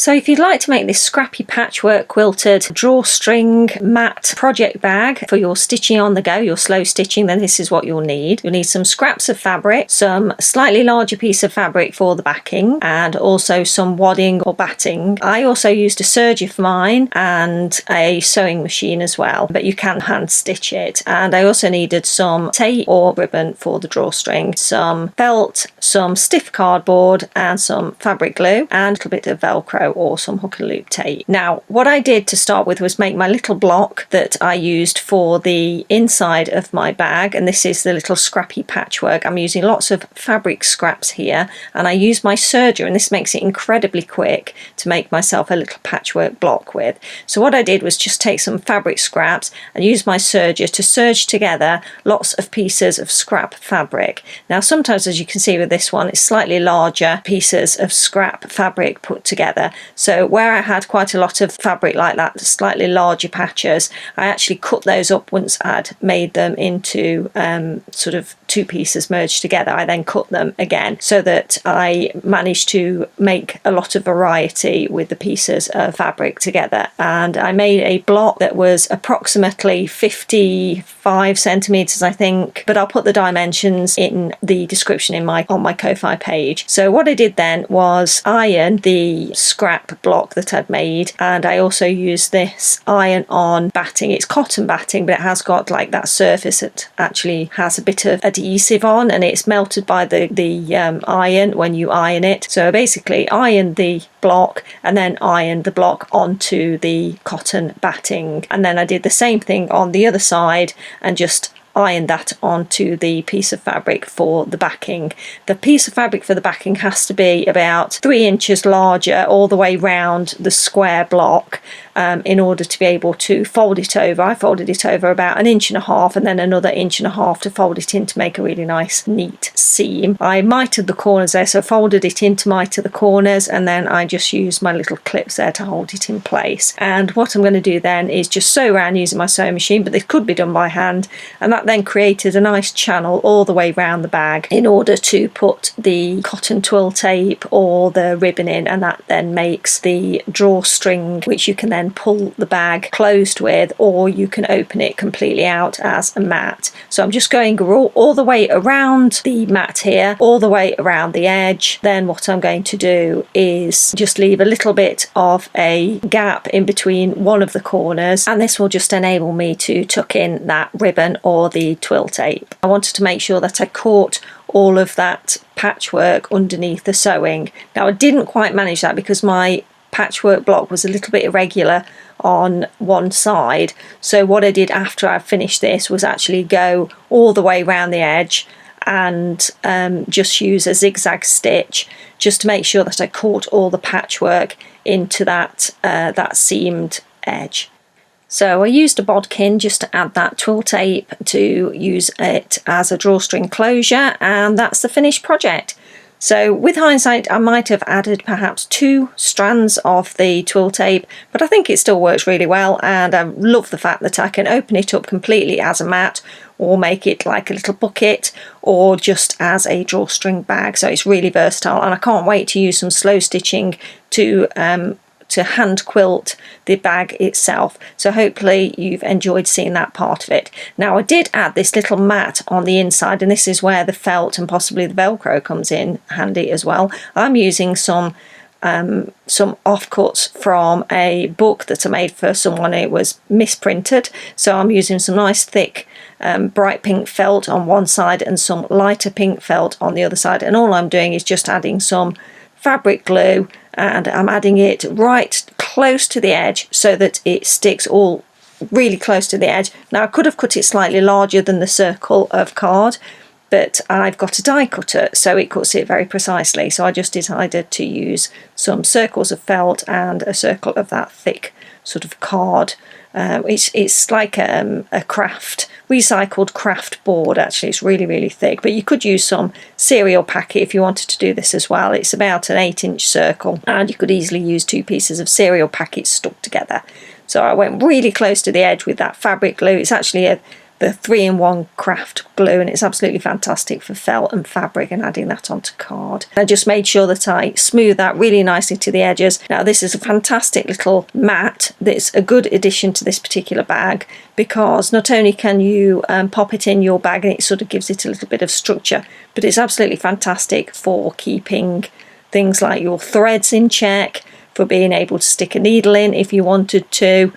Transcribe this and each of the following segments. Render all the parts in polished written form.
So if you'd like to make this scrappy patchwork quilted drawstring mat project bag for your stitching on the go, your slow stitching, then this is what you'll need. You'll need some scraps of fabric, some slightly larger piece of fabric for the backing, and also some wadding or batting. I also used a serger for mine and a sewing machine as well, but you can hand stitch it. And I also needed some tape or ribbon for the drawstring, some felt, some stiff cardboard, and some fabric glue, and a little bit of Velcro or some hook and loop tape. Now, what I did to start with was make my little block that I used for the inside of my bag, and this is the little scrappy patchwork. I'm using lots of fabric scraps here, and I use my serger, and this makes it incredibly quick to make myself a little patchwork block with. So what I did was just take some fabric scraps and use my serger to serge together lots of pieces of scrap fabric. Now sometimes, as you can see with this one, it's slightly larger pieces of scrap fabric put together. So where I had quite a lot of fabric like that, slightly larger patches, I actually cut those up once I'd made them into sort of two pieces merged together. I then cut them again so that I managed to make a lot of variety with the pieces of fabric together. And I made a block that was approximately 55 centimeters, I think, but I'll put the dimensions in the description on my Ko-Fi page. So what I did then was iron the scrap block that I'd made, and I also used this iron-on batting. It's cotton batting, but it has got like that surface that actually has a bit of adhesive on, and it's melted by the iron when you iron it. So I basically ironed the block and then ironed the block onto the cotton batting, and then I did the same thing on the other side and just iron that onto the piece of fabric for the backing. The piece of fabric for the backing has to be about 3 inches larger all the way round the square block in order to be able to fold it over. I folded it over about 1.5 inches and then another 1.5 inches to fold it in to make a really nice neat seam. I mitered the corners there, so folded it in to miter the corners, and then I just used my little clips there to hold it in place. And what I'm going to do then is just sew around using my sewing machine, but this could be done by hand, and that then created a nice channel all the way around the bag in order to put the cotton twill tape or the ribbon in, and that then makes the drawstring, which you can then pull the bag closed with, or you can open it completely out as a mat. So I'm just going all the way around the mat here, all the way around the edge. Then what I'm going to do is just leave a little bit of a gap in between one of the corners, and this will just enable me to tuck in that ribbon or the twill tape. I wanted to make sure that I caught all of that patchwork underneath the sewing. Now I didn't quite manage that because my patchwork block was a little bit irregular on one side, so what I did after I finished this was actually go all the way around the edge and just use a zigzag stitch just to make sure that I caught all the patchwork into that seamed edge. So I used a bodkin just to add that twill tape to use it as a drawstring closure, and that's the finished project. So with hindsight, I might have added perhaps 2 strands of the twill tape, but I think it still works really well, and I love the fact that I can open it up completely as a mat or make it like a little bucket or just as a drawstring bag. So it's really versatile, and I can't wait to use some slow stitching to hand quilt the bag itself. So hopefully you've enjoyed seeing that part of it. Now I did add this little mat on the inside, and this is where the felt and possibly the Velcro comes in handy as well. I'm using some offcuts from a book that I made for someone. It was misprinted, so I'm using some nice thick bright pink felt on one side and some lighter pink felt on the other side, and all I'm doing is just adding some fabric glue, and I'm adding it right close to the edge so that it sticks all really close to the edge. Now I could have cut it slightly larger than the circle of card, but I've got a die cutter so it cuts it very precisely, so I just decided to use some circles of felt and a circle of that thick sort of card. It's like a recycled craft board. Actually, it's really thick, but you could use some cereal packet if you wanted to do this as well. It's about an 8-inch circle, and you could easily use 2 pieces of cereal packets stuck together. So I went really close to the edge with that fabric glue. It's actually a the 3-in-1 craft glue, and it's absolutely fantastic for felt and fabric and adding that onto card. I just made sure that I smooth that really nicely to the edges. Now this is a fantastic little mat that's a good addition to this particular bag, because not only can you pop it in your bag and it sort of gives it a little bit of structure, but it's absolutely fantastic for keeping things like your threads in check, for being able to stick a needle in if you wanted to.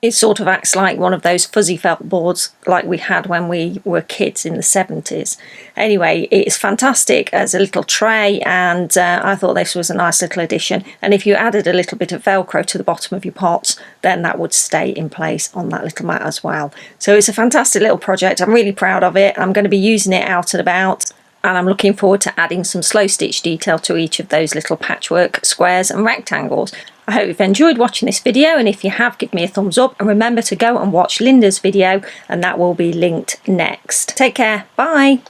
It sort of acts like one of those fuzzy felt boards like we had when we were kids in the 70s. Anyway, it's fantastic as a little tray, and I thought this was a nice little addition. And if you added a little bit of Velcro to the bottom of your pots, then that would stay in place on that little mat as well. So it's a fantastic little project. I'm really proud of it. I'm going to be using it out and about, and I'm looking forward to adding some slow stitch detail to each of those little patchwork squares and rectangles. I hope you've enjoyed watching this video, and if you have, give me a thumbs up, and remember to go and watch Lynda's video, and that will be linked next. Take care, bye!